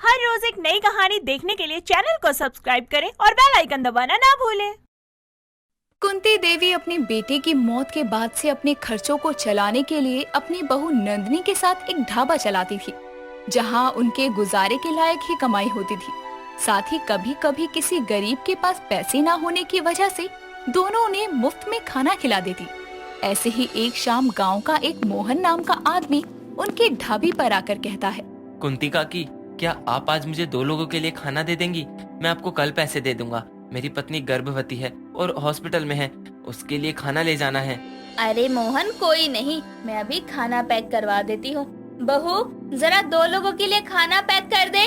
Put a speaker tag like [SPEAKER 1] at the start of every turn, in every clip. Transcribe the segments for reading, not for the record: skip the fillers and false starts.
[SPEAKER 1] हर रोज एक नई कहानी देखने के लिए चैनल को सब्सक्राइब करें और बेल आइकन दबाना ना भूलें।
[SPEAKER 2] कुंती देवी अपनी बेटे की मौत के बाद से अपने खर्चों को चलाने के लिए अपनी बहू नंदिनी के साथ एक ढाबा चलाती थी, जहां उनके गुजारे के लायक ही कमाई होती थी। साथ ही कभी कभी किसी गरीब के पास पैसे ना होने की वजह से दोनों उन्हें मुफ्त में खाना खिला देती। ऐसे ही एक शाम गांव का एक मोहन नाम का आदमी उनके ढाबे पर आकर कहता है,
[SPEAKER 3] कुंती काकी, क्या आप आज मुझे 2 लोगों के लिए खाना दे देंगी? मैं आपको कल पैसे दे दूंगा। मेरी पत्नी गर्भवती है और हॉस्पिटल में है, उसके लिए खाना ले जाना है।
[SPEAKER 4] अरे मोहन, कोई नहीं, मैं अभी खाना पैक करवा देती हूँ। बहू, जरा 2 लोगों के लिए खाना पैक कर दे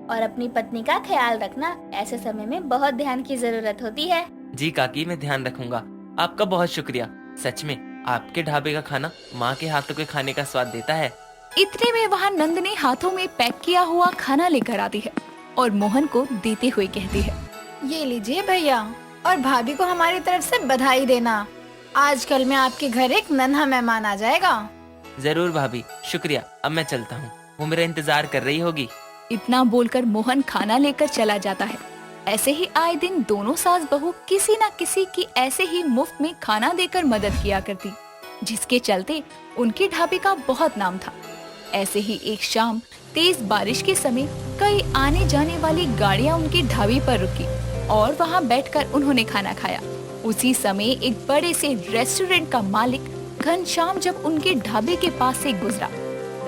[SPEAKER 4] और अपनी पत्नी का ख्याल रखना। ऐसे समय में बहुत ध्यान की जरूरत होती है।
[SPEAKER 3] जी काकी, मैं ध्यान रखूंगा। आपका बहुत शुक्रिया। सच में आपके ढाबे का खाना माँ के हाथों के खाने का स्वाद देता है।
[SPEAKER 2] इतने में वहाँ नंदिनी हाथों में पैक किया हुआ खाना लेकर आती है और मोहन को देते हुए कहती है,
[SPEAKER 5] ये लीजिए भैया, और भाभी को हमारी तरफ से बधाई देना। आजकल में आपके घर एक नन्हा मेहमान आ जाएगा।
[SPEAKER 3] जरूर भाभी, शुक्रिया। अब मैं चलता हूँ, वो मेरा इंतजार कर रही होगी।
[SPEAKER 2] इतना बोलकर मोहन खाना लेकर चला जाता है। ऐसे ही आए दिन दोनों सास बहू किसी न किसी की ऐसे ही मुफ्त में खाना देकर मदद किया करती, जिसके चलते उनके ढाबे का बहुत नाम था। ऐसे ही एक शाम तेज बारिश के समय कई आने जाने वाली गाड़ियां उनके ढाबे पर रुकी और वहां बैठकर उन्होंने खाना खाया। उसी समय एक बड़े से रेस्टोरेंट का मालिक घनश्याम जब उनके ढाबे के पास से गुजरा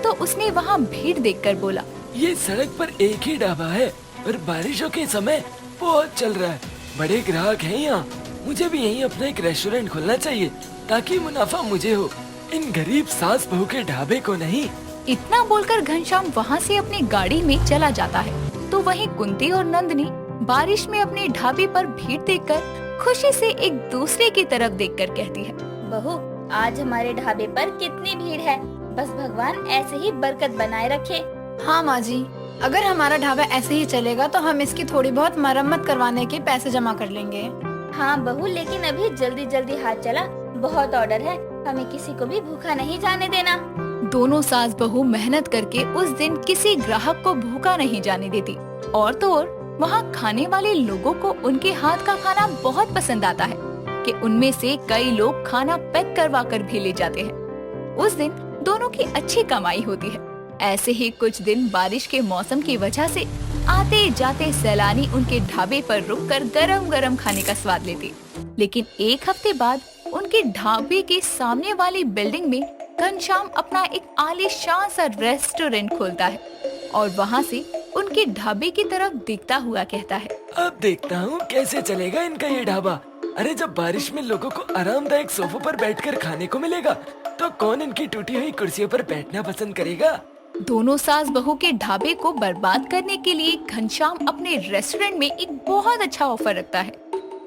[SPEAKER 2] तो उसने वहां भीड़ देखकर बोला,
[SPEAKER 6] ये सड़क पर एक ही ढाबा है और बारिशों के समय बहुत चल रहा है। बड़े ग्राहक हैं यहाँ। मुझे भी यहीं अपना एक रेस्टोरेंट खोलना चाहिए ताकि मुनाफा मुझे हो, इन गरीब सास बहू के ढाबे को नहीं।
[SPEAKER 2] इतना बोलकर घनश्याम वहाँ से अपनी गाड़ी में चला जाता है। तो वहीं कुंती और नंदिनी बारिश में अपने ढाबे पर भीड़ देखकर खुशी से एक दूसरे की तरफ देखकर कहती है,
[SPEAKER 4] बहू, आज हमारे ढाबे पर कितनी भीड़ है। बस भगवान ऐसे ही बरकत बनाए रखे।
[SPEAKER 5] हाँ माँ जी, अगर हमारा ढाबा ऐसे ही चलेगा तो हम इसकी थोड़ी बहुत मरम्मत करवाने के पैसे जमा कर लेंगे।
[SPEAKER 4] हाँ बहू, लेकिन अभी जल्दी जल्दी हाथ चला, बहुत ऑर्डर है, हमें किसी को भी भूखा नहीं जाने देना।
[SPEAKER 2] दोनों सास बहू मेहनत करके उस दिन किसी ग्राहक को भूखा नहीं जाने देती। और तो और वहाँ खाने वाले लोगों को उनके हाथ का खाना बहुत पसंद आता है कि उनमें से कई लोग खाना पैक करवा कर भी ले जाते हैं। उस दिन दोनों की अच्छी कमाई होती है। ऐसे ही कुछ दिन बारिश के मौसम की वजह से आते जाते सैलानी उनके ढाबे पर रुककर गरम गरम खाने का स्वाद लेते। लेकिन एक हफ्ते बाद उनके ढाबे के सामने वाली बिल्डिंग में घनश्याम अपना एक आलीशान सा रेस्टोरेंट खोलता है और वहाँ से उनके ढाबे की तरफ देखता हुआ कहता है,
[SPEAKER 6] अब देखता हूँ कैसे चलेगा इनका ये ढाबा। अरे जब बारिश में लोगों को आरामदायक सोफों पर बैठकर खाने को मिलेगा तो कौन इनकी टूटी हुई कुर्सियों पर बैठना पसंद करेगा।
[SPEAKER 2] दोनों सास बहू के ढाबे को बर्बाद करने के लिए घनश्याम अपने रेस्टोरेंट में एक बहुत अच्छा ऑफर रखता है,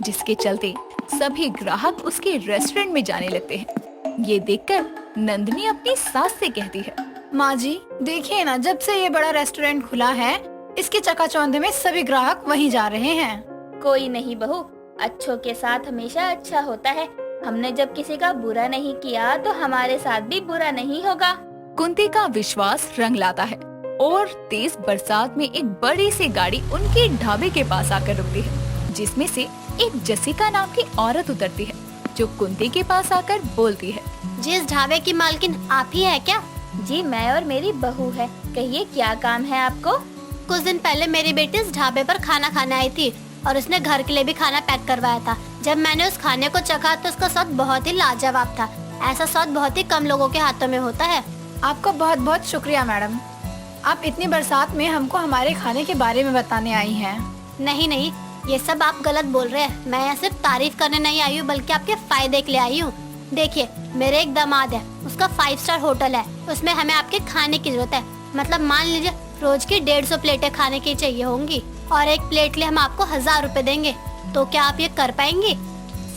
[SPEAKER 2] जिसके चलते सभी ग्राहक उसके रेस्टोरेंट में जाने लगते हैं। ये देखकर नंदिनी अपनी सास से कहती है,
[SPEAKER 5] माँ जी देखिए ना, जब से ये बड़ा रेस्टोरेंट खुला है इसके चकाचौंधे में सभी ग्राहक वहीं जा रहे हैं।
[SPEAKER 4] कोई नहीं बहू, अच्छों के साथ हमेशा अच्छा होता है। हमने जब किसी का बुरा नहीं किया तो हमारे साथ भी बुरा नहीं होगा।
[SPEAKER 2] कुंती का विश्वास रंग लाता है और तेज बरसात में एक बड़ी सी गाड़ी उनके ढाबे के पास आकर रुकती है, जिसमें से एक जसिका नाम की औरत उतरती है, जो कुंती के पास आकर बोलती है,
[SPEAKER 7] जी इस ढाबे की मालकिन आप ही है क्या?
[SPEAKER 4] जी मैं और मेरी बहू है, कहिए क्या काम है आपको?
[SPEAKER 7] कुछ दिन पहले मेरी बेटी इस ढाबे पर खाना खाने आई थी और उसने घर के लिए भी खाना पैक करवाया था। जब मैंने उस खाने को चखा तो उसका स्वाद बहुत ही लाजवाब था। ऐसा स्वाद बहुत ही कम लोगों के हाथों में होता है।
[SPEAKER 5] आपका बहुत बहुत शुक्रिया मैडम, आप इतनी बरसात में हमको हमारे खाने के बारे में बताने आई हैं।
[SPEAKER 7] नहीं नहीं, ये सब आप गलत बोल रहे हैं। मैं यहाँ सिर्फ तारीफ करने नहीं आई हूँ बल्कि आपके फायदे के लिए आई हूँ। देखिए, मेरे एक दामाद है, उसका 5 स्टार होटल है, उसमें हमें आपके खाने की जरूरत है। मतलब मान लीजिए रोज की 150 प्लेटें खाने की चाहिए होंगी और एक प्लेट लिए हम आपको 1000 रुपए देंगे। तो क्या आप ये कर पाएंगी?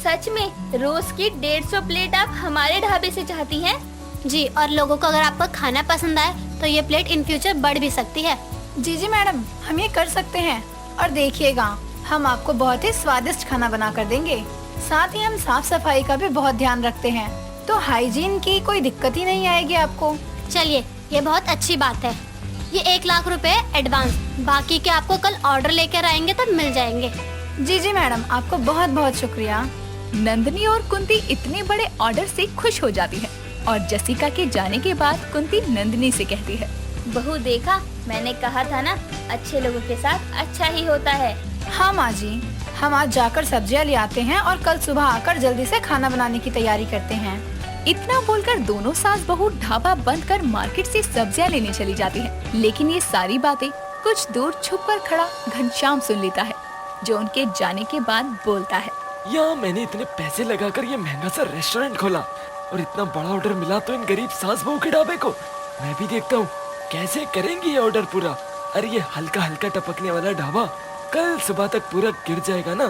[SPEAKER 4] सच में रोज की 150 प्लेट आप हमारे ढाबे से चाहती हैं?
[SPEAKER 7] जी, और लोगों को अगर आपका खाना पसंद आए तो ये प्लेट इन फ्यूचर बढ़ भी सकती है।
[SPEAKER 5] जी मैडम, हम ये कर सकते हैं। और देखिएगा, हम आपको बहुत ही स्वादिष्ट खाना बना कर देंगे। साथ ही हम साफ सफाई का भी बहुत ध्यान रखते हैं, तो हाइजीन की कोई दिक्कत ही नहीं आएगी आपको।
[SPEAKER 7] चलिए, ये बहुत अच्छी बात है। ये 1 लाख रुपए एडवांस, बाकी के आपको कल ऑर्डर लेकर आएंगे तब मिल जाएंगे।
[SPEAKER 5] जी जी मैडम, आपको बहुत बहुत शुक्रिया।
[SPEAKER 2] नंदनी और कुंती इतने बड़े ऑर्डर से खुश हो जाती है और जसिका के जाने के बाद कुंती नंदनी से कहती है,
[SPEAKER 4] बहू देखा, मैंने कहा था ना, अच्छे लोगों के साथ अच्छा ही होता है।
[SPEAKER 5] हाँ माँ जी, हम आज जाकर सब्जियाँ ले आते हैं और कल सुबह आकर जल्दी से खाना बनाने की तैयारी करते हैं।
[SPEAKER 2] इतना बोलकर दोनों सास बहू ढाबा बंद कर मार्केट से सब्जियां लेने चली जाती है। लेकिन ये सारी बातें कुछ दूर छुपकर खड़ा घनश्याम सुन लेता है, जो उनके जाने के बाद बोलता है,
[SPEAKER 6] यहाँ मैंने इतने पैसे लगाकर ये महंगा सा रेस्टोरेंट खोला और इतना बड़ा ऑर्डर मिला तो इन गरीब सास बहू के ढाबे को। मैं भी देखता हूँ कैसे करेंगी ये ऑर्डर पूरा। अरे ये हल्का हल्का टपकने वाला ढाबा कल सुबह तक पूरा गिर जाएगा ना,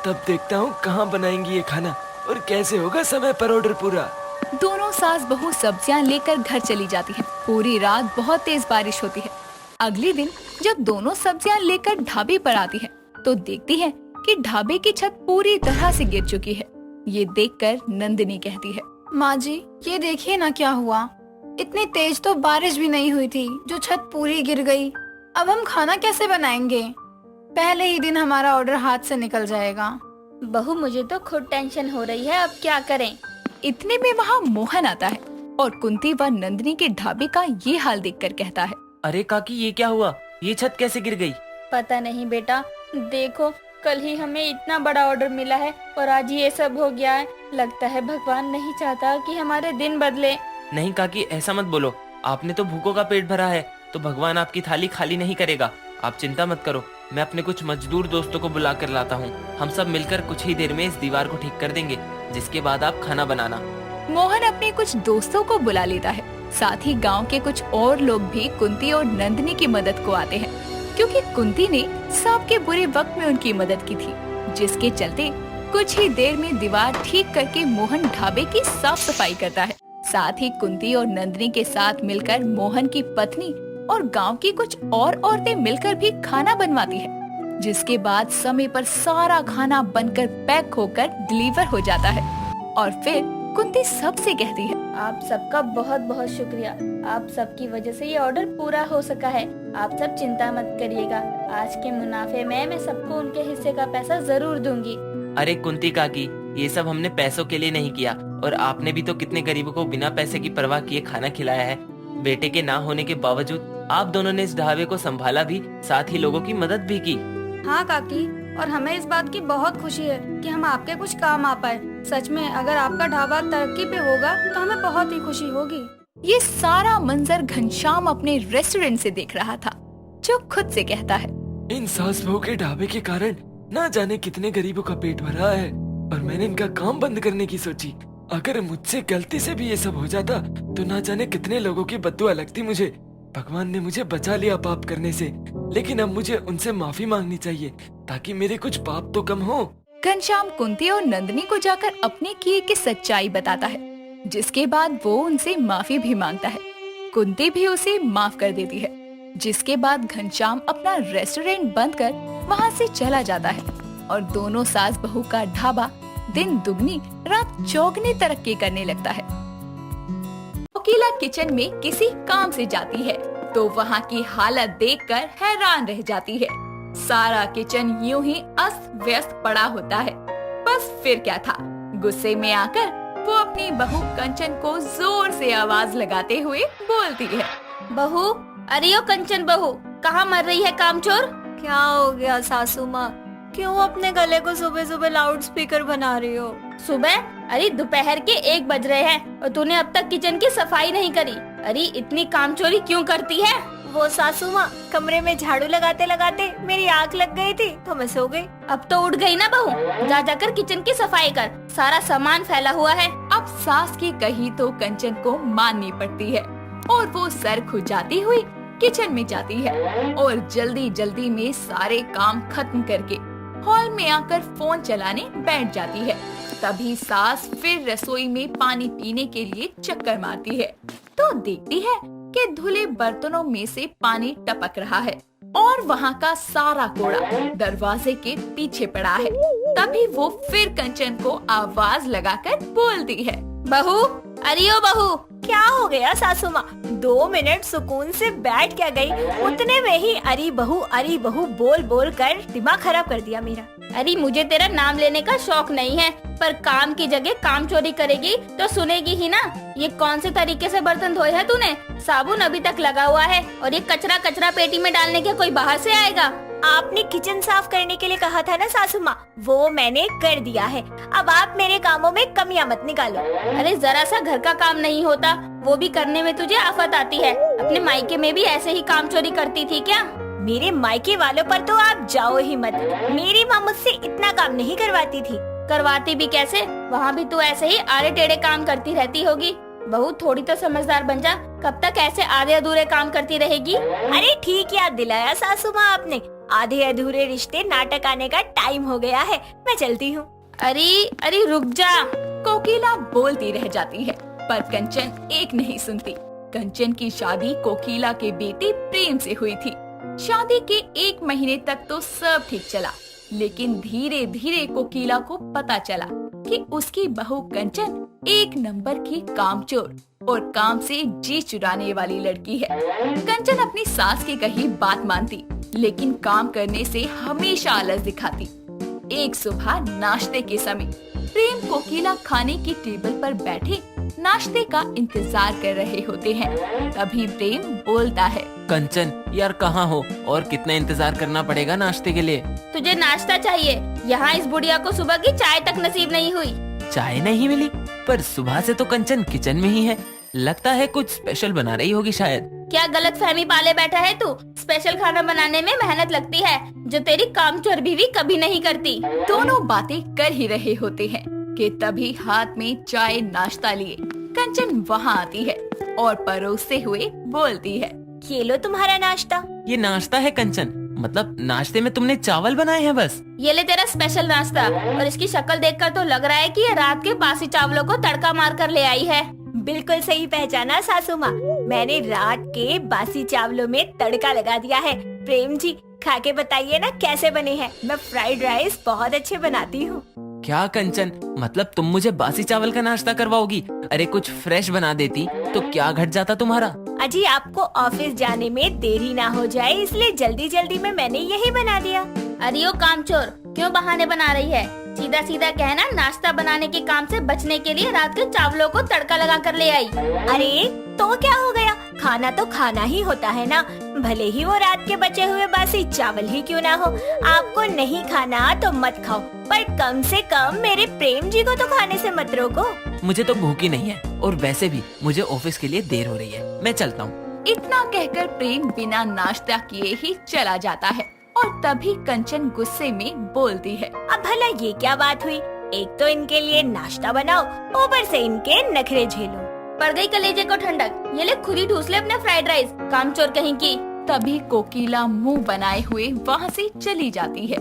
[SPEAKER 6] तब देखता हूँ कहाँ बनाएंगी ये खाना और कैसे होगा समय पर ऑर्डर पूरा।
[SPEAKER 2] दोनों सास बहू सब्जियां लेकर घर चली जाती है। पूरी रात बहुत तेज बारिश होती है। अगले दिन जब दोनों सब्जियां लेकर ढाबे पर आती है तो देखती है कि ढाबे की छत पूरी तरह से गिर चुकी है। ये देखकर नंदिनी कहती है,
[SPEAKER 5] माँ जी, ये देखिए ना क्या हुआ। इतनी तेज तो बारिश भी नहीं हुई थी, जो छत पूरी गिर गई। अब हम खाना कैसे बनाएंगे? पहले ही दिन हमारा ऑर्डर हाथ से निकल जाएगा।
[SPEAKER 4] बहू मुझे तो खुद टेंशन हो रही है, अब क्या करें।
[SPEAKER 2] इतने में वहाँ मोहन आता है और कुंती व नंदिनी के ढाबे का ये हाल देखकर कहता है,
[SPEAKER 3] अरे काकी ये क्या हुआ, ये छत कैसे गिर गई?
[SPEAKER 4] पता नहीं बेटा, देखो कल ही हमें इतना बड़ा ऑर्डर मिला है और आज ये सब हो गया है। लगता है भगवान नहीं चाहता कि हमारे दिन बदले।
[SPEAKER 3] नहीं काकी ऐसा मत बोलो, आपने तो भूखों का पेट भरा है तो भगवान आपकी थाली खाली नहीं करेगा। आप चिंता मत करो, मैं अपने कुछ मजदूर दोस्तों को बुला कर लाता हूँ। हम सब मिलकर कुछ ही देर में इस दीवार को ठीक कर देंगे, जिसके बाद आप खाना बनाना।
[SPEAKER 2] मोहन अपने कुछ दोस्तों को बुला लेता है। साथ ही गांव के कुछ और लोग भी कुंती और नंदिनी की मदद को आते हैं, क्योंकि कुंती ने सबके बुरे वक्त में उनकी मदद की थी, जिसके चलते कुछ ही देर में दीवार ठीक करके मोहन ढाबे की साफ सफाई करता है। साथ ही कुंती और नंदिनी के साथ मिलकर मोहन की पत्नी और गांव की कुछ और औरतें मिलकर भी खाना बनवाती है, जिसके बाद समय पर सारा खाना बनकर पैक होकर डिलीवर हो जाता है। और फिर कुंती सबसे कहती है,
[SPEAKER 4] आप सबका बहुत बहुत शुक्रिया, आप सबकी वजह से ये ऑर्डर पूरा हो सका है। आप सब चिंता मत करिएगा, आज के मुनाफे में मैं सबको उनके हिस्से का पैसा जरूर दूंगी।
[SPEAKER 3] अरे कुंती काकी, ये सब हमने पैसों के लिए नहीं किया, और आपने भी तो कितने गरीबों को बिना पैसे की परवाह किए खाना खिलाया है। बेटे के ना होने के बावजूद आप दोनों ने इस ढाबे को संभाला भी, साथ ही लोगों की मदद भी की।
[SPEAKER 5] हाँ काकी, और हमें इस बात की बहुत खुशी है कि हम आपके कुछ काम आ पाए। सच में अगर आपका ढाबा तरक्की पे होगा तो हमें बहुत ही खुशी होगी।
[SPEAKER 2] ये सारा मंजर घनश्याम अपने रेस्टोरेंट से देख रहा था, जो खुद से कहता है,
[SPEAKER 6] इन सास बहू के ढाबे के कारण ना जाने कितने गरीबों का पेट भरा है और मैंने इनका काम बंद करने की सोची। अगर मुझसे गलती से भी ये सब हो जाता तो ना जाने कितने लोगों की बद्दुआ लगती मुझे। भगवान ने मुझे बचा लिया पाप करने से, लेकिन अब मुझे उनसे माफी मांगनी चाहिए ताकि मेरे कुछ पाप तो कम हो।
[SPEAKER 2] घनश्याम कुंती और नंदिनी को जाकर अपने किए की सच्चाई बताता है, जिसके बाद वो उनसे माफी भी मांगता है। कुंती भी उसे माफ कर देती है, जिसके बाद घनश्याम अपना रेस्टोरेंट बंद कर वहाँ से चला जाता है और दोनों सास बहू का ढाबा दिन दुगनी रात चौगनी तरक्की करने लगता है। कोकिला किचन में किसी काम से जाती है तो वहाँ की हालत देखकर हैरान रह जाती है। सारा किचन यूं ही अस्त व्यस्त पड़ा होता है। बस फिर क्या था, गुस्से में आकर वो अपनी बहू कंचन को जोर से आवाज लगाते हुए बोलती है,
[SPEAKER 4] बहू, अरे ओ कंचन बहू, कहाँ मर रही है कामचोर?
[SPEAKER 1] क्या हो गया सासू माँ, क्यों अपने गले को सुबह सुबह लाउड स्पीकर बना रही हो?
[SPEAKER 4] सुबह? अरे दोपहर के 1 बज रहे हैं और तूने अब तक किचन की सफाई नहीं करी। अरे इतनी कामचोरी क्यों करती है?
[SPEAKER 1] वो सासू माँ, कमरे में झाड़ू लगाते लगाते मेरी आँख लग गई थी तो मैं सो गई।
[SPEAKER 4] अब तो उठ गई ना बहू, जा जाकर किचन की सफाई कर, सारा सामान फैला हुआ है।
[SPEAKER 2] अब सास की कही तो कंचन को माननी पड़ती है और वो सर खुजाती हुई किचन में जाती है और जल्दी जल्दी में सारे काम खत्म करके हॉल में आकर फोन चलाने बैठ जाती है। तभी सास फिर रसोई में पानी पीने के लिए चक्कर मारती है तो देखती है कि धुले बर्तनों में से पानी टपक रहा है और वहाँ का सारा कूड़ा दरवाजे के पीछे पड़ा है। तभी वो फिर कंचन को आवाज लगाकर बोलती है,
[SPEAKER 4] बहू, अरे ओ बहू,
[SPEAKER 1] क्या हो गया सासू माँ? 2 मिनट सुकून से बैठ क्या गई, उतने में ही अरी बहू बोल बोल कर दिमाग खराब कर दिया मेरा।
[SPEAKER 4] अरे मुझे तेरा नाम लेने का शौक नहीं है, पर काम की जगह काम चोरी करेगी तो सुनेगी ही ना। ये कौन से तरीके से बर्तन धोए हैं तूने? साबुन अभी तक लगा हुआ है और ये कचरा पेटी में डालने के कोई बाहर से आएगा?
[SPEAKER 1] आपने किचन साफ करने के लिए कहा था ना सासू माँ, वो मैंने कर दिया है। अब आप मेरे कामों में कमियां मत निकालो।
[SPEAKER 4] अरे जरा सा घर का काम नहीं होता, वो भी करने में तुझे आफत आती है। अपने मायके में भी ऐसे ही काम चोरी करती थी क्या?
[SPEAKER 1] मेरे मायके वालों पर तो आप जाओ ही मत। मेरी माँ मुझसे इतना काम नहीं करवाती थी।
[SPEAKER 4] करवाती भी कैसे? वहाँ भी तू ऐसे ही आड़े टेढ़े काम करती रहती होगी। बहू थोड़ी तो समझदार बन जा, कब तक ऐसे आधे अधूरे काम करती रहेगी?
[SPEAKER 1] अरे ठीक याद दिलाया सासू माँ आपने। आधे अधूरे रिश्ते नाटक आने का टाइम हो गया है, मैं चलती हूँ।
[SPEAKER 4] अरे रुक जा।
[SPEAKER 2] कोकिला बोलती रह जाती है पर कंचन एक नहीं सुनती। कंचन की शादी कोकिला के बेटे प्रेम से हुई थी। शादी के 1 महीने तक तो सब ठीक चला, लेकिन धीरे धीरे कोकिला को पता चला कि उसकी बहू कंचन 1 नंबर की कामचोर और काम से जी चुराने वाली लड़की है। कंचन अपनी सास की कही बात मानती, लेकिन काम करने से हमेशा आलस दिखाती। एक सुबह नाश्ते के समय प्रेम कोकिला खाने की टेबल पर बैठे नाश्ते का इंतजार कर रहे होते हैं। तभी प्रेम बोलता है,
[SPEAKER 3] कंचन यार कहाँ हो और कितना इंतजार करना पड़ेगा नाश्ते के लिए?
[SPEAKER 4] तुझे नाश्ता चाहिए? यहाँ इस बुढ़िया को सुबह की चाय तक नसीब नहीं हुई।
[SPEAKER 3] चाय नहीं मिली? पर सुबह से तो कंचन किचन में ही है, लगता है कुछ स्पेशल बना रही होगी शायद।
[SPEAKER 4] क्या गलत फहमी पाले बैठा है तू? स्पेशल खाना बनाने में मेहनत लगती है, जो तेरी कामचोर बीवी कभी नहीं करती।
[SPEAKER 2] दोनों बातें कर ही रहे होते हैं कि तभी हाथ में चाय नाश्ता लिए कंचन वहाँ आती है और परोसते हुए बोलती है,
[SPEAKER 1] ये लो तुम्हारा नाश्ता।
[SPEAKER 3] ये नाश्ता है कंचन? मतलब नाश्ते में तुमने चावल बनाए हैं बस?
[SPEAKER 4] ये ले तेरा स्पेशल नाश्ता। और इसकी शक्ल देखकर तो लग रहा है कि ये रात के बासी चावलों को तड़का मार कर ले आई है।
[SPEAKER 1] बिल्कुल सही पहचाना सासू माँ, मैंने रात के बासी चावलों में तड़का लगा दिया है। प्रेम जी खा के बताइए ना कैसे बने हैं। मैं फ्राइड राइस बहुत अच्छे बनाती हूँ।
[SPEAKER 3] क्या कंचन, मतलब तुम मुझे बासी चावल का नाश्ता करवाओगी? अरे कुछ फ्रेश बना देती तो क्या घट जाता तुम्हारा?
[SPEAKER 1] अजी आपको ऑफिस जाने में देरी ना हो जाए, इसलिए जल्दी जल्दी में मैंने यही बना दिया।
[SPEAKER 4] अरे ओ कामचोर, क्यों बहाने बना रही है? सीधा सीधा कहना नाश्ता बनाने के काम से बचने के लिए रात के चावलों को तड़का लगा कर ले आई।
[SPEAKER 1] अरे तो क्या हो गया, खाना तो खाना ही होता है ना, भले ही वो रात के बचे हुए बासी चावल ही क्यों ना हो। आपको नहीं खाना तो मत खाओ, पर कम से कम मेरे प्रेम जी को तो खाने से मत रोको।
[SPEAKER 3] मुझे तो भूख ही नहीं है और वैसे भी मुझे ऑफिस के लिए देर हो रही है, मैं चलता हूँ।
[SPEAKER 2] इतना कहकर प्रेम बिना नाश्ता किए ही चला जाता है और तभी कंचन गुस्से में बोलती है,
[SPEAKER 1] अब भला ये क्या बात हुई? एक तो इनके लिए नाश्ता बनाओ, ऊपर से इनके नखरे झेलो।
[SPEAKER 4] पड़ गई कलेजे को ठंडक, ये ले खुद ही ठूस ले अपने फ्राइड राइस, कामचोर कहीं की।
[SPEAKER 2] तभी कोकिला मुंह बनाए हुए वहाँ से चली जाती है।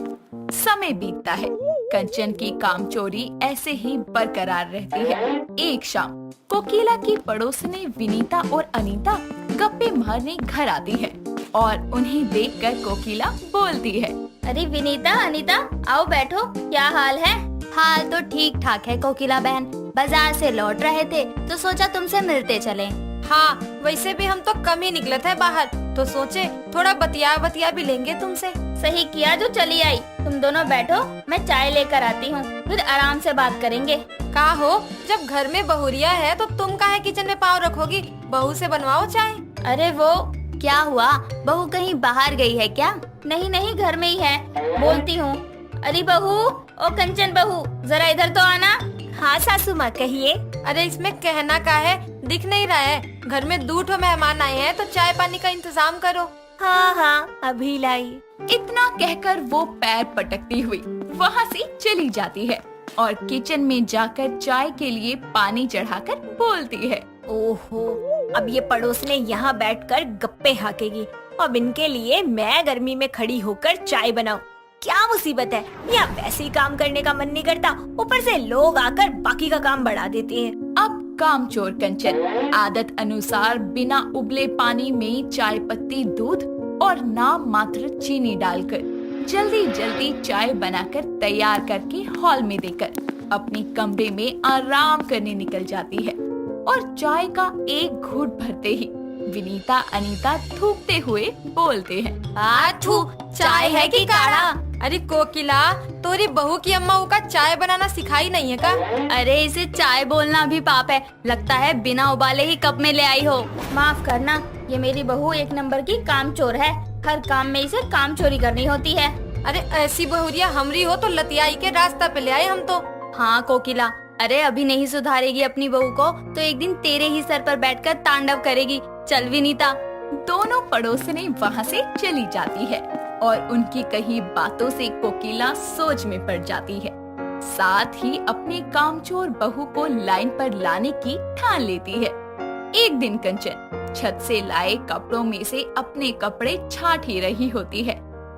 [SPEAKER 2] समय बीतता है, कंचन की कामचोरी ऐसे ही बरकरार रहती है। एक शाम कोकिला की पड़ोसनी विनीता और अनीता गप्पे मारने घर आती है और उन्हें देखकर कोकिला बोलती है,
[SPEAKER 4] अरे विनीता अनीता आओ बैठो, क्या हाल है?
[SPEAKER 7] हाल तो ठीक ठाक है कोकिला बहन, बाजार से लौट रहे थे तो सोचा तुमसे मिलते चलें।
[SPEAKER 5] हाँ, वैसे भी हम तो कम ही निकले थे बाहर, तो सोचे थोड़ा बतिया भी लेंगे तुमसे।
[SPEAKER 4] सही किया जो चली आई। तुम दोनों बैठो, मैं चाय लेकर आती हूँ, फिर आराम से बात करेंगे।
[SPEAKER 5] का हो, जब घर में बहुरिया है तो तुम काहे किचन में पाँव रखोगी? बहू से बनवाओ चाय।
[SPEAKER 4] अरे वो
[SPEAKER 7] क्या हुआ, बहू कहीं बाहर गई है क्या?
[SPEAKER 4] नहीं घर में ही है, बोलती हूँ। अरे बहू, ओ कंचन बहू, जरा इधर तो आना।
[SPEAKER 1] हाँ सासू माँ कहिए।
[SPEAKER 5] अरे इसमें कहना का है, दिख नहीं रहा है, घर में 2 ठो मेहमान आए हैं तो चाय पानी का इंतजाम करो।
[SPEAKER 1] हाँ अभी लाई।
[SPEAKER 2] इतना कहकर वो पैर पटकती हुई वहाँ से चली जाती है और किचन में जाकर चाय के लिए पानी चढ़ाकर बोलती है,
[SPEAKER 1] ओहो, अब ये पड़ोस ने यहाँ बैठकर गप्पे हाकेगी। अब इनके लिए मैं गर्मी में खड़ी होकर चाय बनाऊं, क्या मुसीबत है। यहाँ वैसे ही काम करने का मन नहीं करता, ऊपर से लोग आकर बाकी का काम बढ़ा देते हैं।
[SPEAKER 2] अब कामचोर कंचन आदत अनुसार बिना उबले पानी में चाय पत्ती, दूध और नाम मात्र चीनी डालकर जल्दी चाय बनाकर तैयार करके हॉल में देकर अपने कमरे में आराम करने निकल जाती है और चाय का एक घूंट भरते ही विनीता अनीता थूकते हुए बोलते हैं।
[SPEAKER 5] आठू, चाय है कि काढ़ा? अरे कोकिला, तोरी बहू की अम्मा का चाय बनाना सिखाई नहीं है का?
[SPEAKER 4] अरे इसे चाय बोलना भी पाप है, लगता है बिना उबाले ही कप में ले आई हो। माफ करना, ये मेरी बहू एक नंबर की कामचोर है, हर काम में इसे काम चोरी करनी होती है।
[SPEAKER 5] अरे ऐसी बहुरिया हमरी हो तो लतियाई के रास्ता पे ले आए हम तो।
[SPEAKER 4] हाँ कोकिला, अरे अभी नहीं सुधारेगी अपनी बहू को तो एक दिन तेरे ही सर पर बैठकर तांडव करेगी। चल विनीता।
[SPEAKER 2] दोनों पड़ोसनी वहाँ से चली जाती है और उनकी कही बातों से कोकिला सोच में पड़ जाती है। साथ ही अपनी कामचोर बहू को लाइन पर लाने की ठान लेती है। एक दिन कंचन छत से लाए कपड़ों में से अपने कपड़े छाट ही रही होती है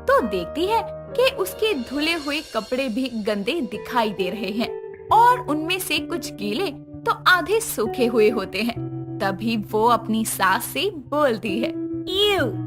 [SPEAKER 2] तो देखती है कि उसके धुले हुए कपड़े भी गंदे दिखाई दे रहे हैं और उनमें से कुछ गीले तो आधे सूखे हुए होते हैं। तभी वो अपनी सास से बोलती है।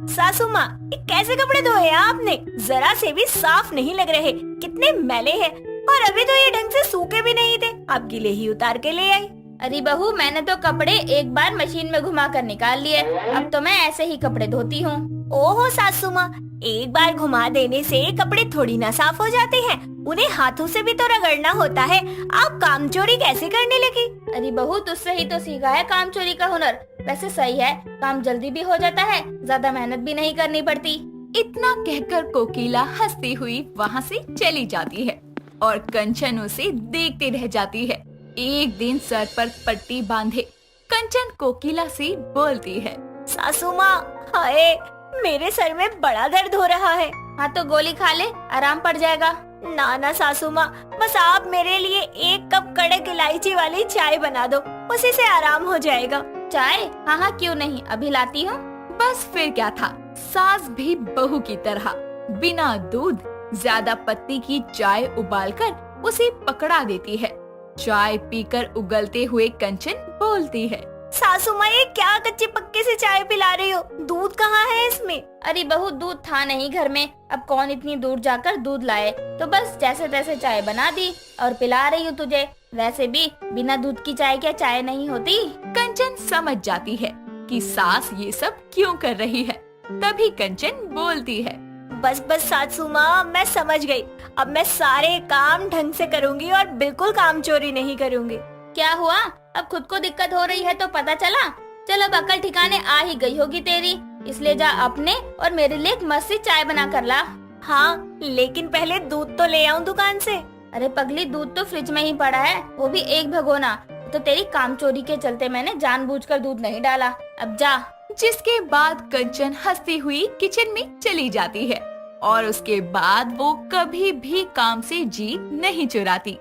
[SPEAKER 1] सासू माँ, ये कैसे कपड़े धोए हैं आपने? जरा से भी साफ नहीं लग रहे, कितने मैले हैं। और अभी तो ये ढंग से सूखे भी नहीं थे, आप गीले ही उतार के ले आई।
[SPEAKER 4] अरे बहू, मैंने तो कपड़े एक बार मशीन में घुमा कर निकाल लिए, अब तो मैं ऐसे ही कपड़े धोती हूँ।
[SPEAKER 1] ओहो सासू माँ, एक बार घुमा देने से कपड़े थोड़ी ना साफ हो जाते हैं, उन्हें हाथों से भी तो रगड़ना होता है। आप काम चोरी कैसे करने लगी?
[SPEAKER 4] अरे बहू, तुझसे ही तो सीखा है काम चोरी का हुनर। वैसे सही है, काम जल्दी भी हो जाता है, ज्यादा मेहनत भी नहीं करनी पड़ती।
[SPEAKER 2] इतना कहकर कोकिला हंसती हुई वहाँ से चली जाती है और कंचन उसे देखते रह जाती है। एक दिन सर पर पट्टी बांधे कंचन कोकिला से बोलती है।
[SPEAKER 1] सासू माँ, हाय, मेरे सर में बड़ा दर्द हो रहा है।
[SPEAKER 4] हाँ तो गोली खा ले, आराम पड़ जाएगा।
[SPEAKER 1] ना ना सासू माँ, बस आप मेरे लिए एक कप कड़क इलायची वाली चाय बना दो, उसी से आराम हो जाएगा।
[SPEAKER 4] चाय? हाँ हाँ क्यों नहीं, अभी लाती हूँ।
[SPEAKER 2] बस फिर क्या था, सास भी बहू की तरह बिना दूध ज्यादा पत्ती की चाय उबालकर उसे पकड़ा देती है। चाय पीकर उगलते हुए कंचन बोलती है।
[SPEAKER 1] सासू माँ, ये क्या कच्चे पक्के से चाय पिला रही हो? दूध कहाँ है इसमें?
[SPEAKER 4] अरे बहू, दूध था नहीं घर में, अब कौन इतनी दूर जाकर दूध लाए, तो बस जैसे तैसे चाय बना दी और पिला रही हूँ तुझे। वैसे भी बिना दूध की चाय क्या चाय नहीं होती?
[SPEAKER 2] कंचन समझ जाती है कि सास ये सब क्यों कर रही है। तभी कंचन बोलती है।
[SPEAKER 1] बस बस सासू माँ, मैं समझ गई। अब मैं सारे काम ढंग से करूँगी और बिल्कुल काम चोरी नहीं करूँगी।
[SPEAKER 4] क्या हुआ? अब खुद को दिक्कत हो रही है तो पता चला। चल अब अकल ठिकाने आ ही गई होगी तेरी, इसलिए जा अपने और मेरे लिए एक मस्त सी चाय बना कर ला।
[SPEAKER 1] हाँ, लेकिन पहले दूध तो ले आऊं दुकान से।
[SPEAKER 4] अरे पगली, दूध तो फ्रिज में ही पड़ा है, वो भी एक भगोना। तो तेरी काम चोरी के चलते मैंने जानबूझकर दूध नहीं डाला, अब जा।
[SPEAKER 2] जिसके बाद कंचन हंसती हुई किचन में चली जाती है और उसके बाद वो कभी भी काम से जी नहीं चुराती।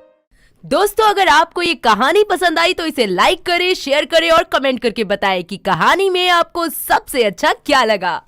[SPEAKER 8] दोस्तों, अगर आपको ये कहानी पसंद आई तो इसे लाइक करें, शेयर करें और कमेंट करके बताएं कि कहानी में आपको सबसे अच्छा क्या लगा।